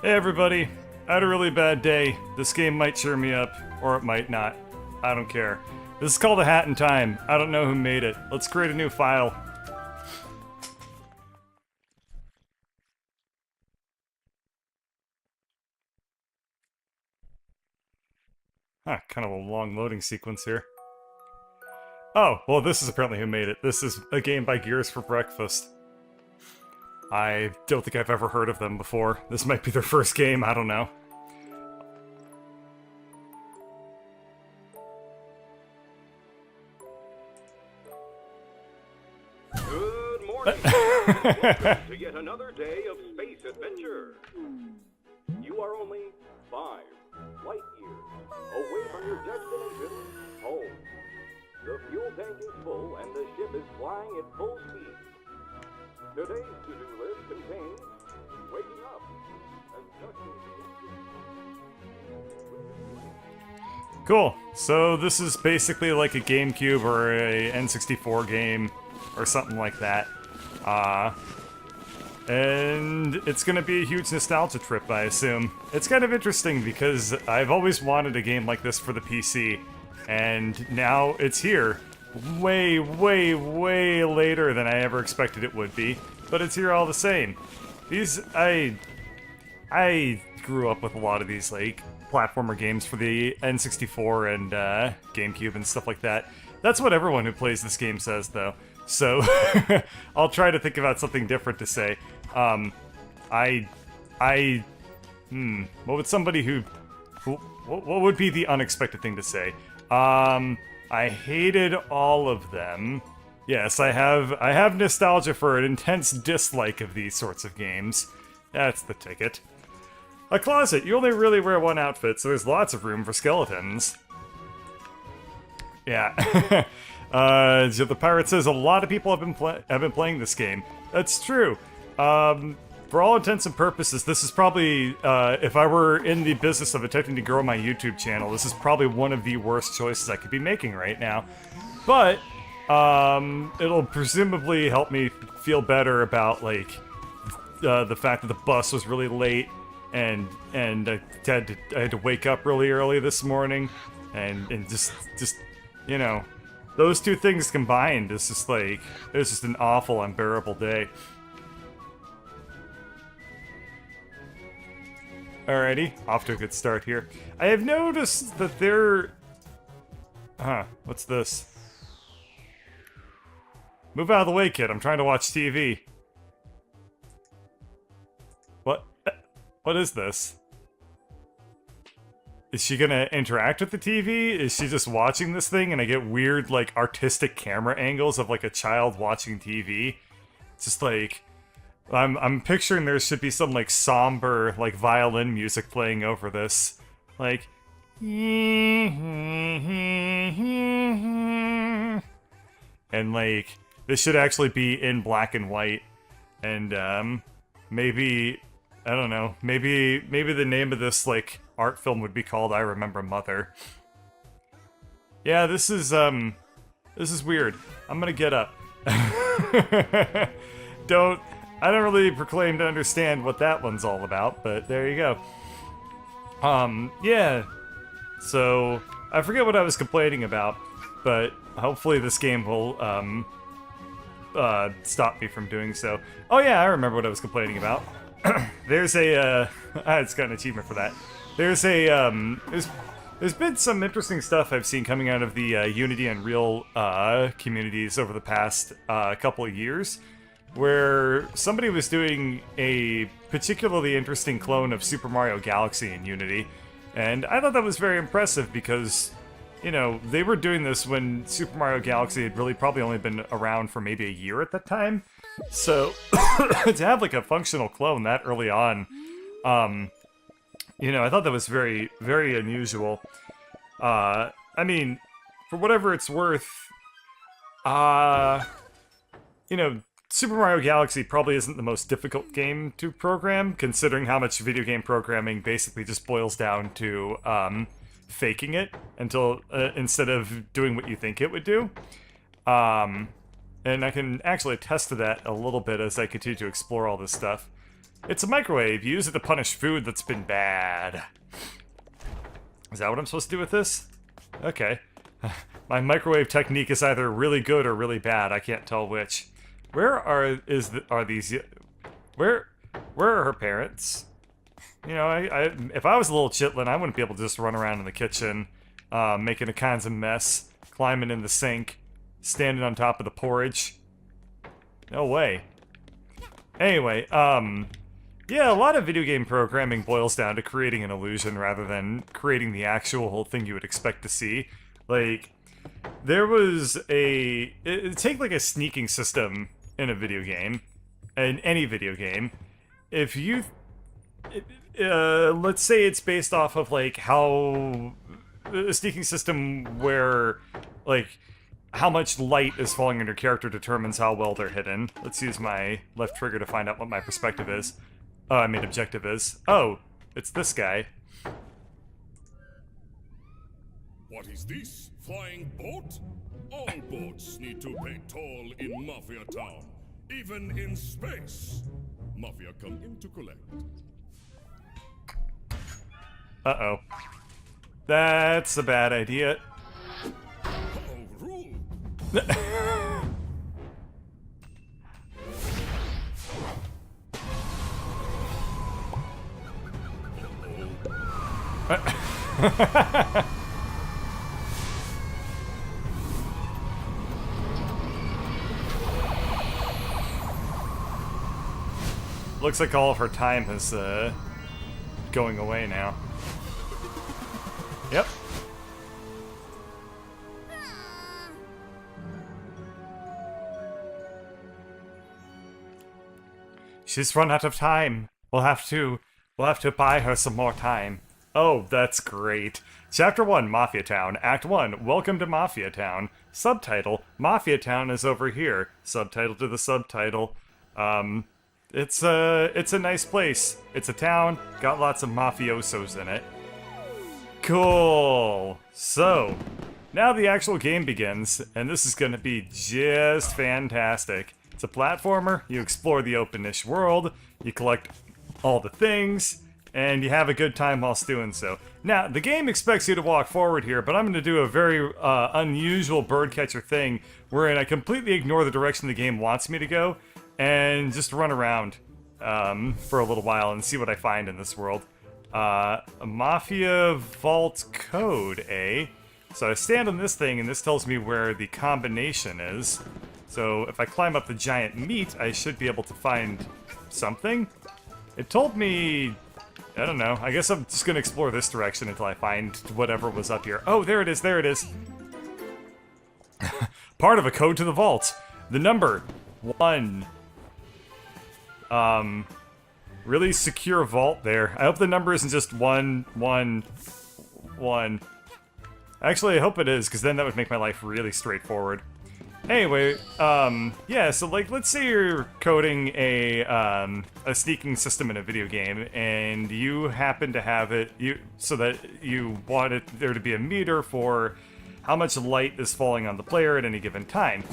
Hey everybody, I had a really bad day. This game might cheer me up, or it might not. I don't care. This is called A Hat in Time. I don't know who made it. Let's create a new file. Huh, kind of a long loading sequence here. Oh, well this is apparently who made it. This is a game by Gears for Breakfast. I don't think I've ever heard of them before. This might be their first game, I don't know. Good morning. Welcome to yet another day of space adventure. You are only 5 light years away from your destination, home. The fuel tank is full and the ship is flying at full speed. Today's to-do list contains waking up, adjusting the Cool. So this is basically like a GameCube or a N64 game or something like that. And it's gonna be a huge nostalgia trip, I assume. It's kind of interesting because I've always wanted a game like this for the PC, and now it's here. Way, way, way later than I ever expected it would be, but it's here all the same. I grew up with a lot of these, like, platformer games for the N64 and GameCube and stuff like that. That's what everyone who plays this game says, though. So, I'll try to think about something different to say. What would somebody what would be the unexpected thing to say? I hated all of them. Yes, I have nostalgia for an intense dislike of these sorts of games. That's the ticket. A closet. You only really wear one outfit, so there's lots of room for skeletons. Yeah. So the pirate says a lot of people have been playing this game. That's true. For all intents and purposes, this is probably, if I were in the business of attempting to grow my YouTube channel, this is probably one of the worst choices I could be making right now. But, it'll presumably help me feel better about, like, the fact that the bus was really late, and I had to wake up really early this morning, and just, you know, those two things combined, it's just like, it's just an awful, unbearable day. Alrighty, off to a good start here. I have noticed that there... Huh, what's this? Move out of the way, kid, I'm trying to watch TV. What? What is this? Is she gonna interact with the TV? Is she just watching this thing and I get weird, like, artistic camera angles of, like, a child watching TV? It's just like... I'm picturing there should be some, like, somber, like, violin music playing over this. Like... And, like, this should actually be in black and white. And, maybe... I don't know. Maybe the name of this, like, art film would be called I Remember Mother. Yeah, this is weird. I'm gonna get up. I don't really proclaim to understand what that one's all about, but there you go. Yeah. So, I forget what I was complaining about, but hopefully this game will, stop me from doing so. Oh yeah, I remember what I was complaining about. There's a, it's got an achievement for that. There's a, there's been some interesting stuff I've seen coming out of the Unity and Unreal communities over the past couple of years, where somebody was doing a particularly interesting clone of Super Mario Galaxy in Unity, and I thought that was very impressive because, you know, they were doing this when Super Mario Galaxy had really probably only been around for maybe a year at that time. So, to have, like, a functional clone that early on, you know, I thought that was very, very unusual. I mean, for whatever it's worth, you know, Super Mario Galaxy probably isn't the most difficult game to program, considering how much video game programming basically just boils down to, faking it until, instead of doing what you think it would do. And I can actually attest to that a little bit as I continue to explore all this stuff. It's a microwave. You use it to punish food that's been bad. Is that what I'm supposed to do with this? Okay. My microwave technique is either really good or really bad. I can't tell which. Where are these? Where are her parents? You know, if I was a little chitlin, I wouldn't be able to just run around in the kitchen, making a kinds of mess, climbing in the sink, standing on top of the porridge. No way. Anyway, yeah, a lot of video game programming boils down to creating an illusion rather than creating the actual thing you would expect to see. Like, there was take like a sneaking system in a video game, in any video game. If you, let's say it's based off of like how, a sneaking system where, like, how much light is falling on your character determines how well they're hidden. Let's use my left trigger to find out what my perspective is. I mean objective is. Oh, it's this guy. What is this? Flying boat? All boats need to pay toll in Mafia Town, even in space. Mafia come in to collect. Uh-oh. That's a bad idea. Oh, rule! Looks like all of her time is going away now. Yep. She's run out of time. We'll have to buy her some more time. Oh, that's great. Chapter 1, Mafia Town. Act 1, Welcome to Mafia Town. Subtitle, Mafia Town is over here. Subtitle to the subtitle. It's a nice place. It's a town, got lots of mafiosos in it. Cool. So, now the actual game begins, and this is gonna be just fantastic. It's a platformer, you explore the open-ish world, you collect all the things, and you have a good time whilst doing so. Now, the game expects you to walk forward here, but I'm going to do a very unusual birdcatcher thing, wherein I completely ignore the direction the game wants me to go, and just run around for a little while and see what I find in this world. A Mafia Vault Code, eh? So I stand on this thing, and this tells me where the combination is. So if I climb up the giant meat, I should be able to find something. It told me... I don't know. I guess I'm just gonna explore this direction until I find whatever was up here. Oh, there it is, there it is. Part of a code to the vault. The number 1. Really secure vault there. I hope the number isn't just 1, 1, 1. Actually, I hope it is, because then that would make my life really straightforward. Anyway, yeah, so like, let's say you're coding a sneaking system in a video game, and you happen to have it, so that you want there to be a meter for how much light is falling on the player at any given time.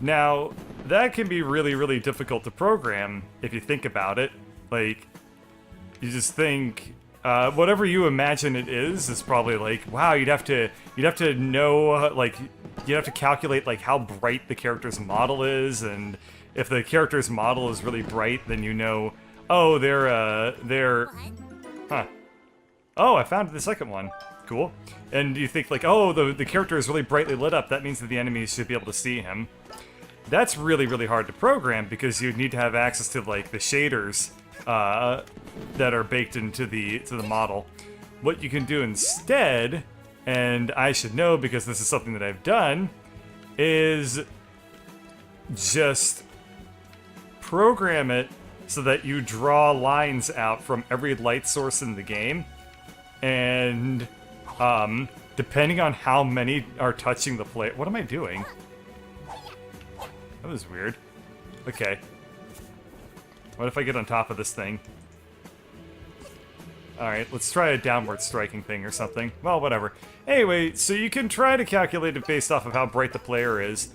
Now, that can be really, really difficult to program if you think about it. Like, you just think, whatever you imagine it is probably like, wow, you'd have to know, like, you'd have to calculate, like, how bright the character's model is, and if the character's model is really bright, then you know, oh, they're, huh. Oh, I found the second one. Cool. And you think, like, oh, the character is really brightly lit up, that means that the enemies should be able to see him. That's really, really hard to program, because you'd need to have access to, like, the shaders, that are baked into the model. What you can do instead, and I should know because this is something that I've done, is just program it so that you draw lines out from every light source in the game, and depending on how many are touching the player. What am I doing? That was weird. Okay. What if I get on top of this thing? Alright, let's try a downward striking thing or something. Well, whatever. Anyway, so you can try to calculate it based off of how bright the player is.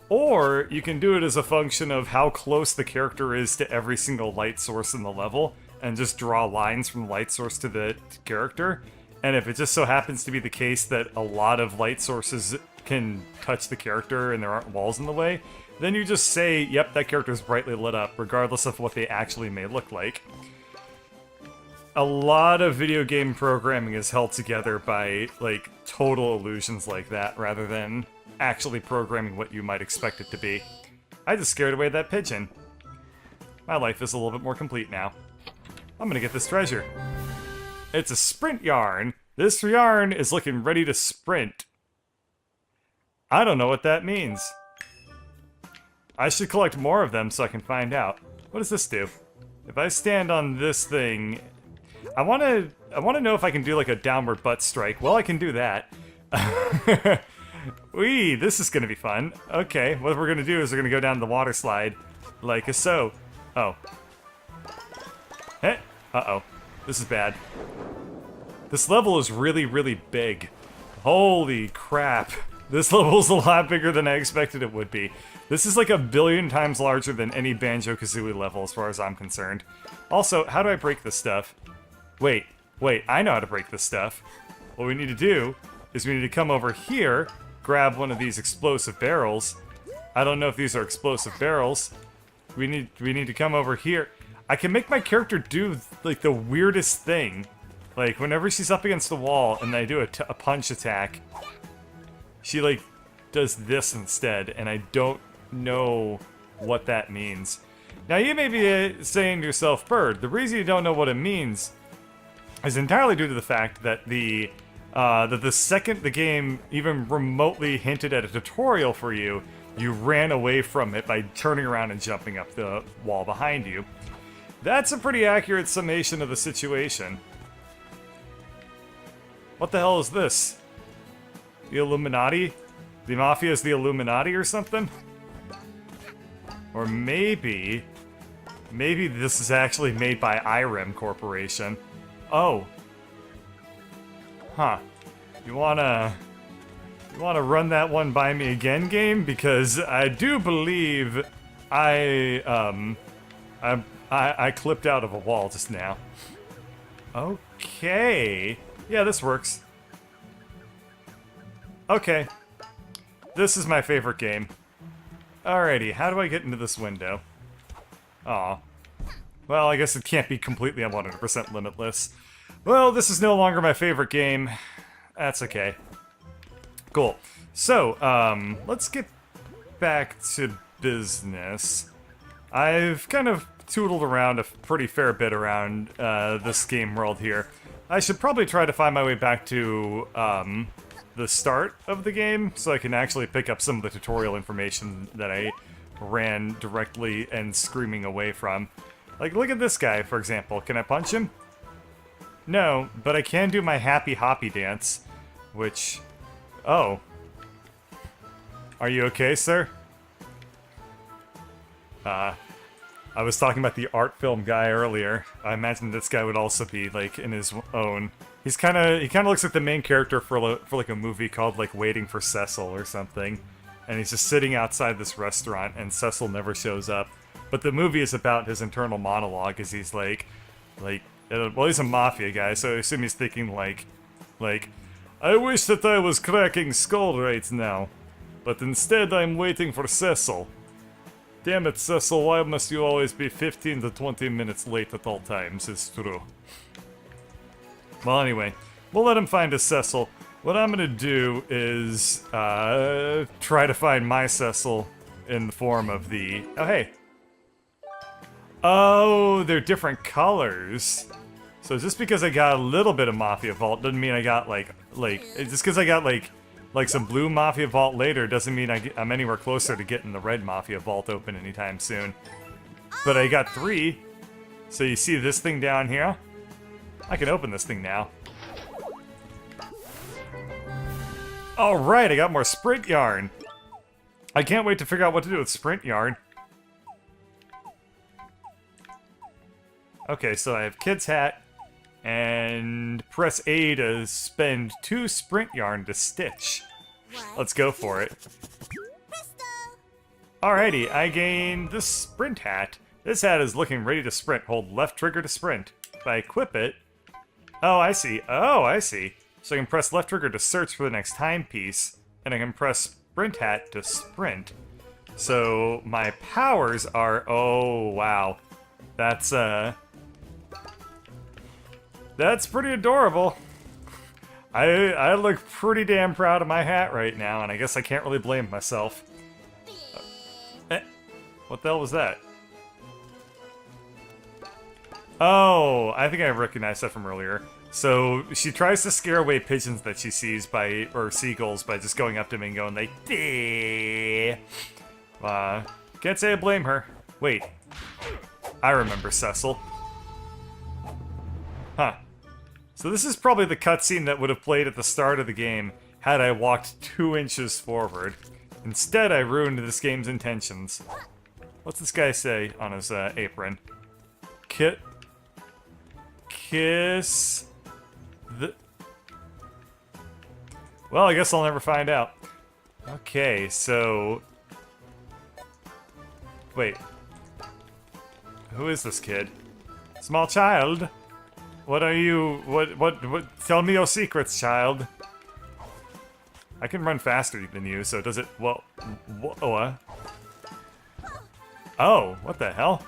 Or you can do it as a function of how close the character is to every single light source in the level, and just draw lines from the light source to the character. And if it just so happens to be the case that a lot of light sources can touch the character and there aren't walls in the way, then you just say, yep, that character is brightly lit up, regardless of what they actually may look like. A lot of video game programming is held together by, like, total illusions like that, rather than actually programming what you might expect it to be. I just scared away that pigeon. My life is a little bit more complete now. I'm gonna get this treasure. It's a sprint yarn. This yarn is looking ready to sprint. I don't know what that means. I should collect more of them so I can find out. What does this do? If I stand on this thing... I wanna know if I can do like a downward butt strike. Well, I can do that. Wee, this is gonna be fun. Okay, what we're gonna do is we're gonna go down the water slide like so. Oh. Eh? Uh-oh. This is bad. This level is really, really big. Holy crap. This level is a lot bigger than I expected it would be. This is like 1 billion times larger than any Banjo-Kazooie level as far as I'm concerned. Also, how do I break this stuff? Wait, I know how to break this stuff. What we need to do is we need to come over here, grab one of these explosive barrels. I don't know if these are explosive barrels. We need to come over here. I can make my character do, like, the weirdest thing. Like, whenever she's up against the wall and I do a punch attack, she, like, does this instead, and I don't know what that means. Now, you may be saying to yourself, Bird, the reason you don't know what it means is entirely due to the fact that the second the game even remotely hinted at a tutorial for you, you ran away from it by turning around and jumping up the wall behind you. That's a pretty accurate summation of the situation. What the hell is this? The Illuminati? The Mafia is the Illuminati or something? Or maybe this is actually made by IREM Corporation. Oh. Huh. You wanna run that one by me again, game? Because I do believe I clipped out of a wall just now. Okay. Yeah, this works. Okay. This is my favorite game. Alrighty, how do I get into this window? Aw. Well, I guess it can't be completely 100% limitless. Well, this is no longer my favorite game. That's okay. Cool. So, let's get back to business. I've kind of tootled around a pretty fair bit around this game world here. I should probably try to find my way back to the start of the game so I can actually pick up some of the tutorial information that I ran directly and screaming away from. Like, look at this guy, for example. Can I punch him? No, but I can do my happy hoppy dance, which... Oh. Are you okay, sir? I was talking about the art film guy earlier. I imagine this guy would also be, like, in his own. He kind of looks like the main character for like a movie called, like, Waiting for Cecil or something. And he's just sitting outside this restaurant, and Cecil never shows up. But the movie is about his internal monologue, as he's well, he's a mafia guy, so I assume he's thinking like, I wish that I was cracking skull right now, but instead I'm waiting for Cecil. Damn it, Cecil, why must you always be 15 to 20 minutes late at all times? It's true. Well, anyway, we'll let him find a Cecil. What I'm gonna do is, try to find my Cecil in the form of the... Oh, hey. Oh, they're different colors. So just because I got a little bit of Mafia Vault doesn't mean I got, just because I got, like some blue Mafia Vault later doesn't mean I'm anywhere closer to getting the red Mafia Vault open anytime soon. But I got 3. So you see this thing down here? I can open this thing now. Alright, I got more sprint yarn. I can't wait to figure out what to do with sprint yarn. Okay, so I have Kid's Hat, and press A to spend 2 sprint yarn to stitch. Let's go for it. Alrighty, I gained the sprint hat. This hat is looking ready to sprint. Hold left trigger to sprint. If I equip it... Oh, I see. Oh, I see. So I can press left trigger to search for the next timepiece, and I can press sprint hat to sprint. So my powers are... Oh, wow. That's pretty adorable. I look pretty damn proud of my hat right now, and I guess I can't really blame myself. What the hell was that? Oh, I think I recognized that from earlier. So she tries to scare away pigeons that she sees by, or seagulls, by just going up to me and going like, "Dee." Can't say I blame her. Wait, I remember Cecil. Huh. So this is probably the cutscene that would have played at the start of the game had I walked 2 inches forward. Instead, I ruined this game's intentions. What's this guy say on his apron? Kiss the... Well, I guess I'll never find out. Okay, so... Wait. Who is this kid? Small child? What are you... What... Tell me your secrets, child. I can run faster than you, so does it... Well... What? Oh, what the hell?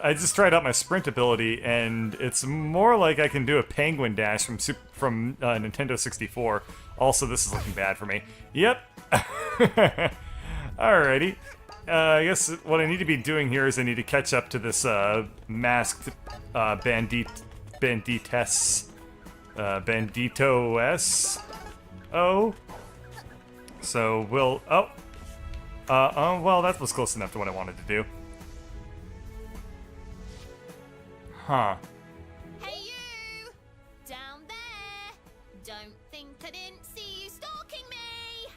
I just tried out my sprint ability, and it's more like I can do a penguin dash from Nintendo 64. Also, this is looking bad for me. Yep. Alrighty. I guess what I need to be doing here is I need to catch up to this masked bandito-s. Oh. So we'll... Oh. Well, that was close enough to what I wanted to do. Huh. Hey you! Down there! Don't think I didn't see you stalking me!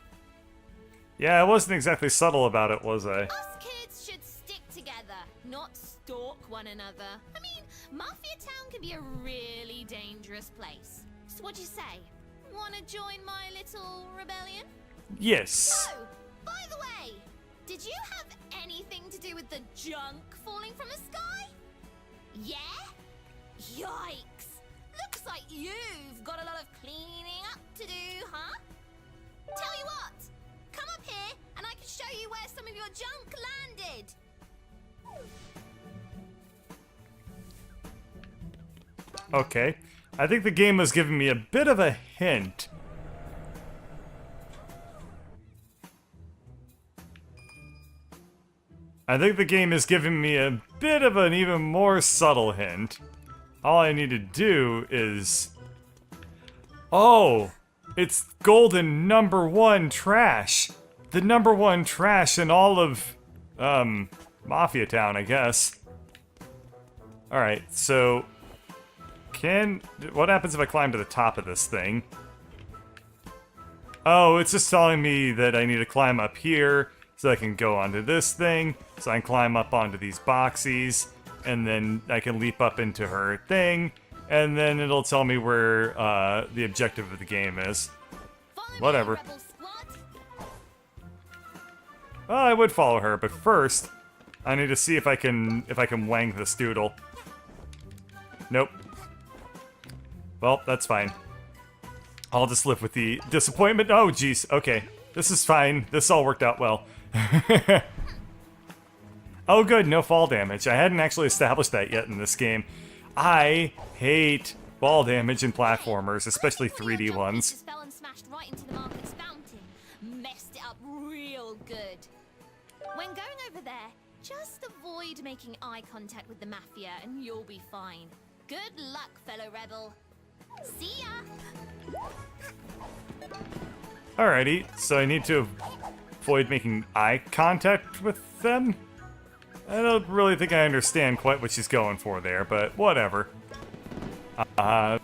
Yeah, I wasn't exactly subtle about it, was I? Us kids should stick together, not stalk one another. I mean, Mafia Town can be a really dangerous place. So what'd you say? Wanna join my little rebellion? Yes. Oh, by the way, did you have anything to do with the junk falling from the sky? Yeah? Yikes! Looks like you've got a lot of cleaning up to do, huh? Tell you what, come up here and I can show you where some of your junk landed. Okay. I think the game was giving me a bit of a hint. I think the game is giving me a bit of an even more subtle hint. All I need to do is... Oh! It's golden #1 trash! The #1 trash in all of, Mafia Town, I guess. Alright, so... What happens if I climb to the top of this thing? Oh, it's just telling me that I need to climb up here, so I can go onto this thing, so I can climb up onto these boxies, and then I can leap up into her thing, and then it'll tell me where the objective of the game is. Whatever. Rebel squad. Well, I would follow her, but first, I need to see if I can wang this doodle. Nope. Well, that's fine. I'll just live with the disappointment. Oh, jeez. Okay. This is fine. This all worked out well. Oh, good. No fall damage. I hadn't actually established that yet in this game. I hate fall damage in platformers, especially 3D ones. Just fell and smashed right into the market's fountain. Messed it up real good. When going over there, just avoid making eye contact with the Mafia and you'll be fine. Good luck, fellow rebel. See ya! Alrighty, so I need to avoid making eye contact with them? I don't really think I understand quite what she's going for there, but whatever.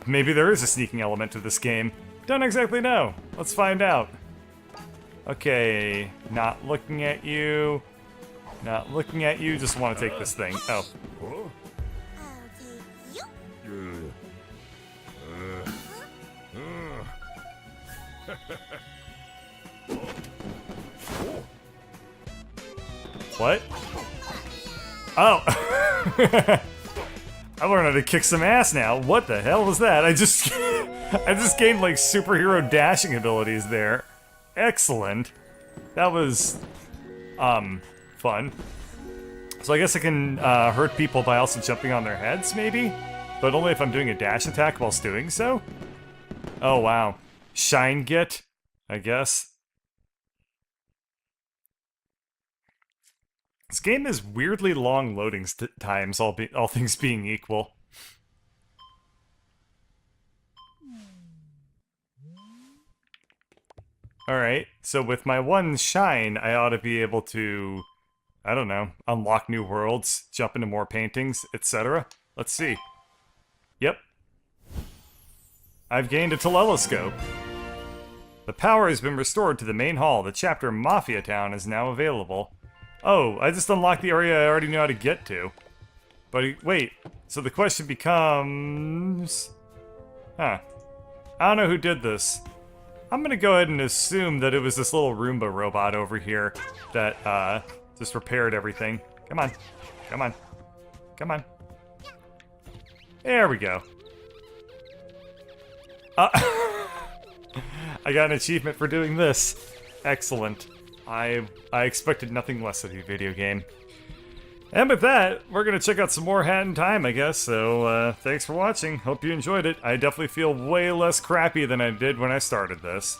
Maybe there is a sneaking element to this game. Don't exactly know. Let's find out. Okay, not looking at you. Not looking at you, just want to take this thing. Oh. What? Oh! I learned how to kick some ass now. What the hell was that? I just gained like superhero dashing abilities there. Excellent. That was fun. So I guess I can hurt people by also jumping on their heads, maybe? But only if I'm doing a dash attack whilst doing so? Oh wow. Shine get, I guess. This game has weirdly long loading times, all things being equal. Alright, so with my one shine, I ought to be able to, I don't know, unlock new worlds, jump into more paintings, etc. Let's see. Yep. I've gained a telescope. The power has been restored to the main hall. The chapter Mafia Town is now available. Oh, I just unlocked the area I already knew how to get to. But wait, so the question becomes... Huh. I don't know who did this. I'm gonna go ahead and assume that it was this little Roomba robot over here that just repaired everything. Come on. Come on. Come on. There we go. I got an achievement for doing this. Excellent. I expected nothing less of the video game. And with that, we're gonna check out some more Hat in Time, I guess, so thanks for watching. Hope you enjoyed it. I definitely feel way less crappy than I did when I started this.